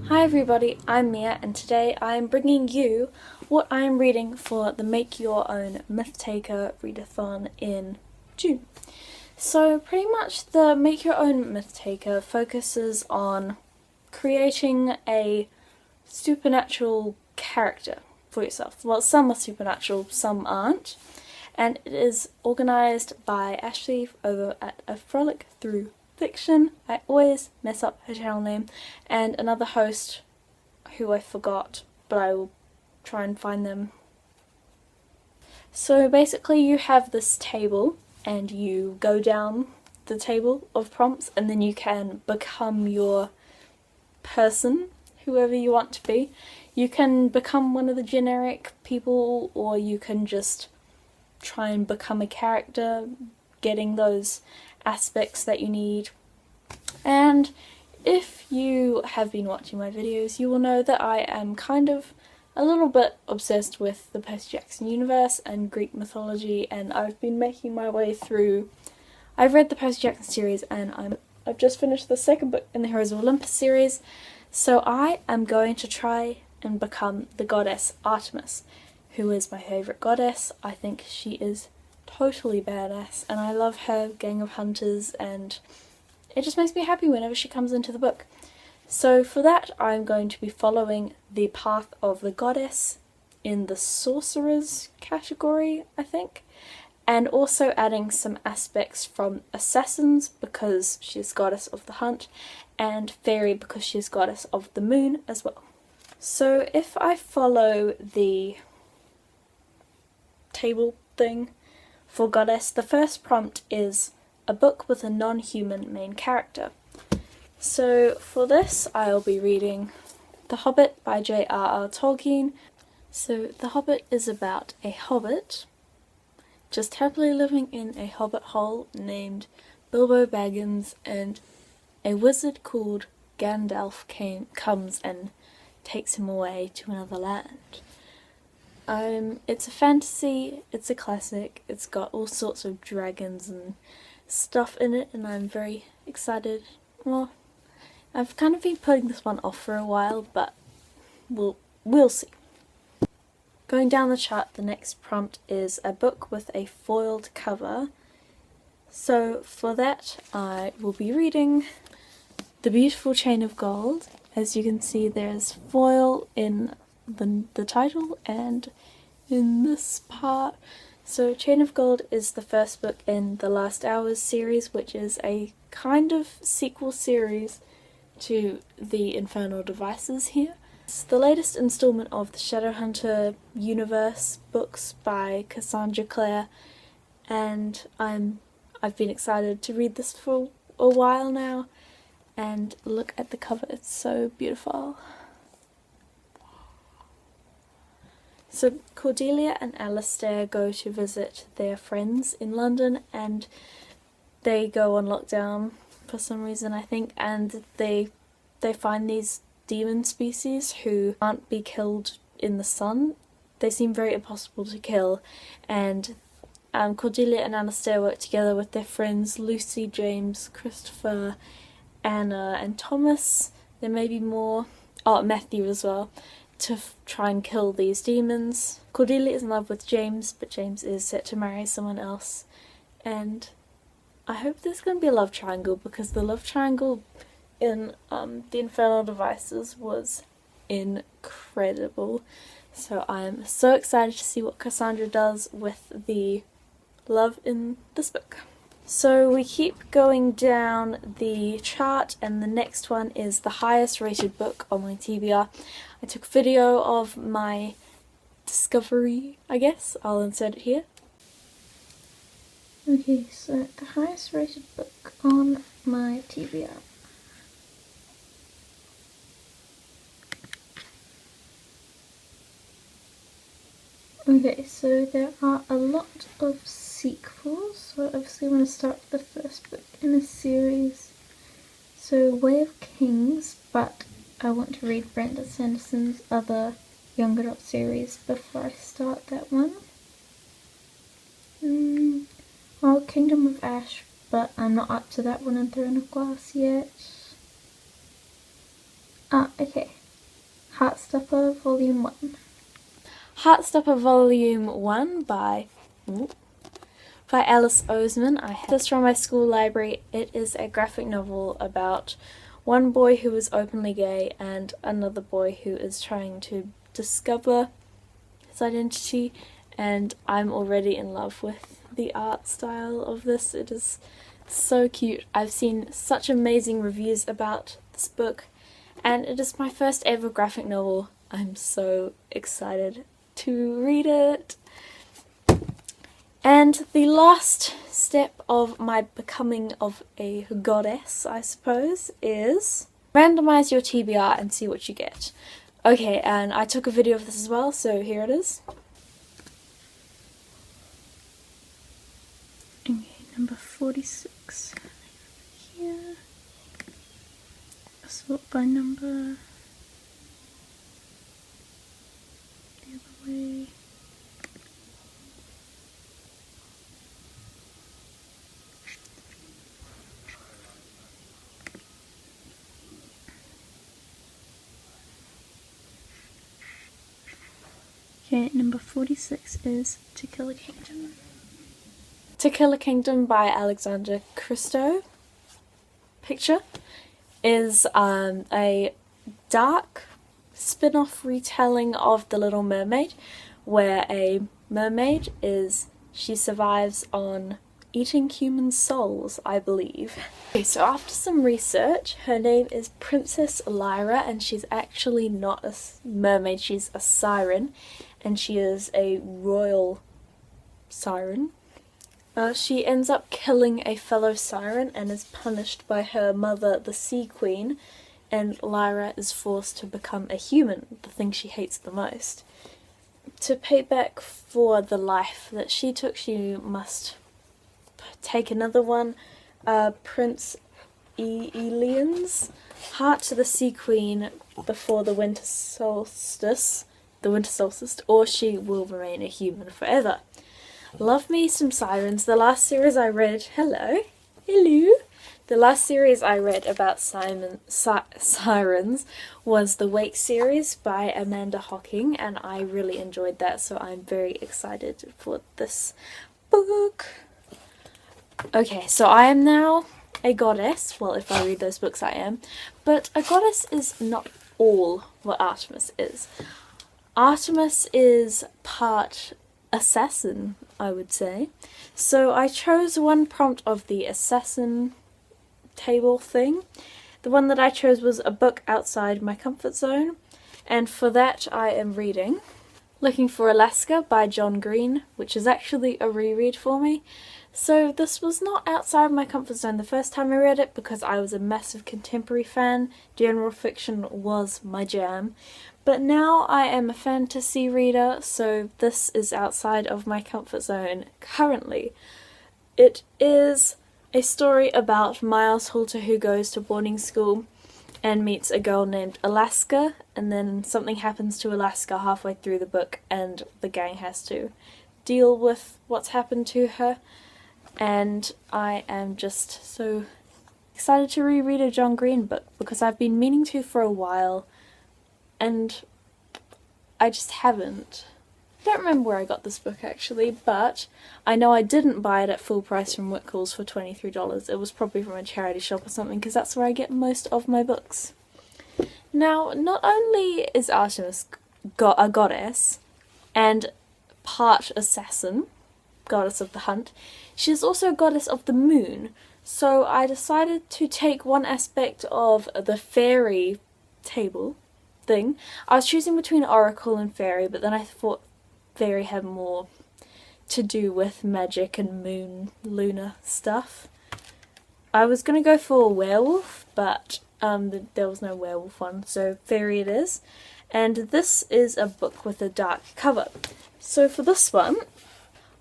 Hi everybody, I'm Mia and today I'm bringing you what I'm reading for the Make Your Own Myth Taker readathon in June. So pretty much the Make Your Own Myth Taker focuses on creating a supernatural character for yourself. Well, some are supernatural, some aren't. And it is organised by Ashley over at A Frolic Through Fiction. I always mess up her channel name, and another host who I forgot, but I will try and find them. So basically you have this table and you go down the table of prompts and then you can become your person, whoever you want to be. You can become one of the generic people, or you can just try and become a character, getting those aspects that you need. And if you have been watching my videos, you will know that I am kind of a little bit obsessed with the Percy Jackson universe and Greek mythology, and I've been making my way through. I've read the Percy Jackson series and I've just finished the second book in the Heroes of Olympus series, so I am going to try and become the goddess Artemis, who is my favourite goddess. I think she is totally badass and I love her gang of hunters, and it just makes me happy whenever she comes into the book. So for that I'm going to be following the path of the goddess in the sorcerers category, I think, and also adding some aspects from assassins because she's goddess of the hunt, and fairy because she's goddess of the moon as well. So if I follow the table thing for goddess, the first prompt is a book with a non-human main character. So for this I'll be reading The Hobbit by J.R.R. Tolkien. So The Hobbit is about a hobbit just happily living in a hobbit hole named Bilbo Baggins, and a wizard called Gandalf comes and takes him away to another land. It's a fantasy, it's a classic, it's got all sorts of dragons and stuff in it, and I'm very excited. Well, I've kind of been putting this one off for a while, but we'll see. Going down the chart, the next prompt is a book with a foiled cover. So for that I will be reading The Beautiful Chain of Gold. As you can see, there's foil in the title and in this part. So Chain of Gold is the first book in the Last Hours series, which is a kind of sequel series to the Infernal Devices here. It's the latest installment of the Shadowhunter universe books by Cassandra Clare, and I've been excited to read this for a while now, and look at the cover, it's so beautiful. So Cordelia and Alistair go to visit their friends in London, and they go on lockdown for some reason, I think, and they find these demon species who can't be killed in the sun. They seem very impossible to kill, and Cordelia and Alistair work together with their friends Lucy, James, Christopher, Anna and Thomas. There may be more. Oh, Matthew as well, to try and kill these demons. Cordelia is in love with James, but James is set to marry someone else, and I hope there's going to be a love triangle, because the love triangle in the Infernal Devices was incredible. So I'm so excited to see what Cassandra does with the love in this book. So we keep going down the chart, and the next one is the highest rated book on my TBR. I took a video of my discovery, I guess. I'll insert it here. Okay, so the highest rated book on my TBR. Okay, so there are a lot of sequels, so obviously I'm going to start with the first book in a series. So Way of Kings, but I want to read Brandon Sanderson's other young adult series before I start that one. Well, Kingdom of Ash, but I'm not up to that one in Throne of Glass yet. Okay. Heartstopper Volume 1. Heartstopper Volume 1 by Alice Oseman. I have this from my school library. It is a graphic novel about one boy who is openly gay and another boy who is trying to discover his identity, and I'm already in love with the art style of this. It is so cute. I've seen such amazing reviews about this book, and it is my first ever graphic novel. I'm so excited to read it. And the last step of my becoming of a goddess, I suppose, is randomize your TBR and see what you get. Okay, and I took a video of this as well, so here it is. Okay, number 46. Here. Sort by number. The other way. Okay, number 46 is To Kill a Kingdom. To Kill a Kingdom by Alexander Christo. Picture is a dark spin-off retelling of The Little Mermaid, where a mermaid she survives on eating human souls, I believe. Okay, so after some research, her name is Princess Lyra, and she's actually not a mermaid, she's a siren, and she is a royal siren. She ends up killing a fellow siren and is punished by her mother, the Sea Queen, and Lyra is forced to become a human, the thing she hates the most. To pay back for the life that she took, she must take another one, Prince Elian's heart to the Sea Queen before the winter solstice, or she will remain a human forever. Love me some sirens. The last series I read, hello. The last series I read about sirens was the Wake series by Amanda Hocking, and I really enjoyed that, so I'm very excited for this book. Okay, so I am now a goddess. Well, if I read those books I am. But a goddess is not all what Artemis is. Artemis is part assassin, I would say. So I chose one prompt of the assassin table thing. The one that I chose was a book outside my comfort zone, and for that I am reading Looking for Alaska by John Green, which is actually a reread for me. So this was not outside my comfort zone the first time I read it because I was a massive contemporary fan. General fiction was my jam. But now I am a fantasy reader, so this is outside of my comfort zone currently. It is a story about Miles Halter, who goes to boarding school and meets a girl named Alaska, and then something happens to Alaska halfway through the book and the gang has to deal with what's happened to her. And I am just so excited to reread a John Green book because I've been meaning to for a while and I just haven't. I don't remember where I got this book actually, but I know I didn't buy it at full price from Wickles for $23. It was probably from a charity shop or something because that's where I get most of my books. Now, not only is Artemis a goddess and part assassin, goddess of the hunt, she is also a goddess of the moon. So I decided to take one aspect of the fairy table thing. I was choosing between oracle and fairy, but then I thought fairy had more to do with magic and moon, lunar stuff. I was going to go for a werewolf, but there was no werewolf one, so fairy it is. And this is a book with a dark cover. So for this one,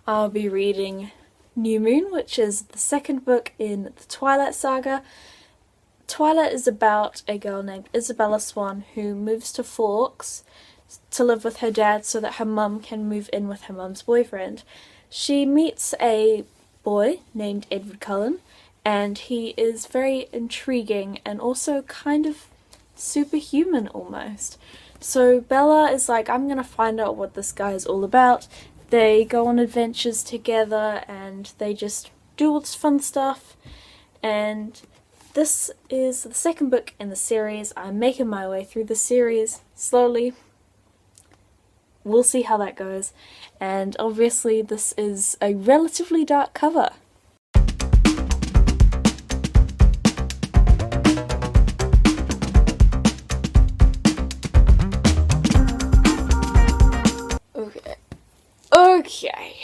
I'll be reading New Moon, which is the second book in the Twilight saga. Twilight is about a girl named Isabella Swan who moves to Forks to live with her dad so that her mum can move in with her mum's boyfriend. She meets a boy named Edward Cullen, and he is very intriguing and also kind of superhuman almost. So Bella is like, I'm gonna find out what this guy is all about. They go on adventures together and they just do all this fun stuff. And this is the second book in the series. I'm making my way through the series slowly. We'll see how that goes. And obviously this is a relatively dark cover. Okay,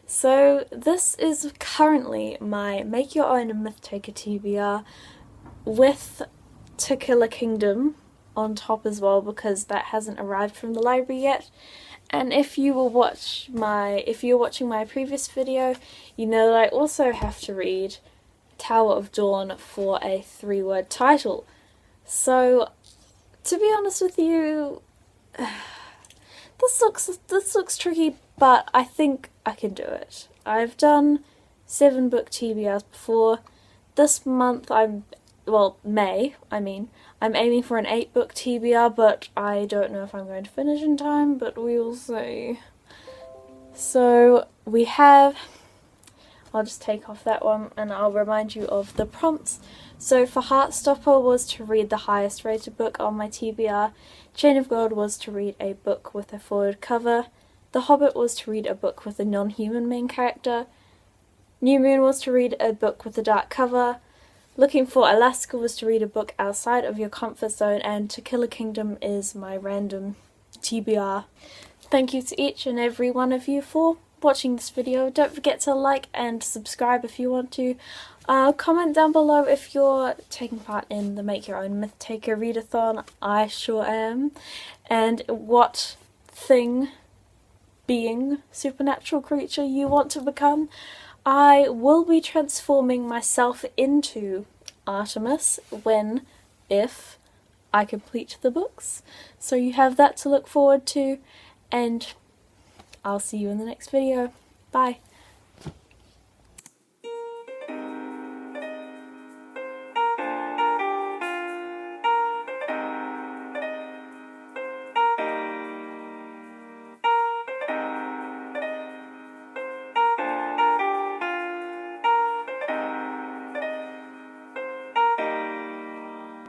so this is currently my Make Your Own Myth Taker TBR with To Kill a Kingdom on top as well, because that hasn't arrived from the library yet. And if you were watching my previous video, you know that I also have to read Tower of Dawn for a 3-word title. So, to be honest with you, this looks tricky, but I think I can do it. I've done 7-book TBRs before. This month May, I'm aiming for an 8-book TBR, but I don't know if I'm going to finish in time, but we will see. So we have, I'll just take off that one and I'll remind you of the prompts. So for Heartstopper was to read the highest rated book on my TBR, Chain of God was to read a book with a forward cover, The Hobbit was to read a book with a non-human main character, New Moon was to read a book with a dark cover, Looking for Alaska was to read a book outside of your comfort zone, and To Kill a Kingdom is my random TBR. Thank you to each and every one of you for watching this video. Don't forget to like and subscribe if you want to. Comment down below if you're taking part in the Make Your Own Myth Taker readathon. I sure am. And what thing, being, supernatural creature you want to become. I will be transforming myself into Artemis if I complete the books. So you have that to look forward to, and I'll see you in the next video. Bye.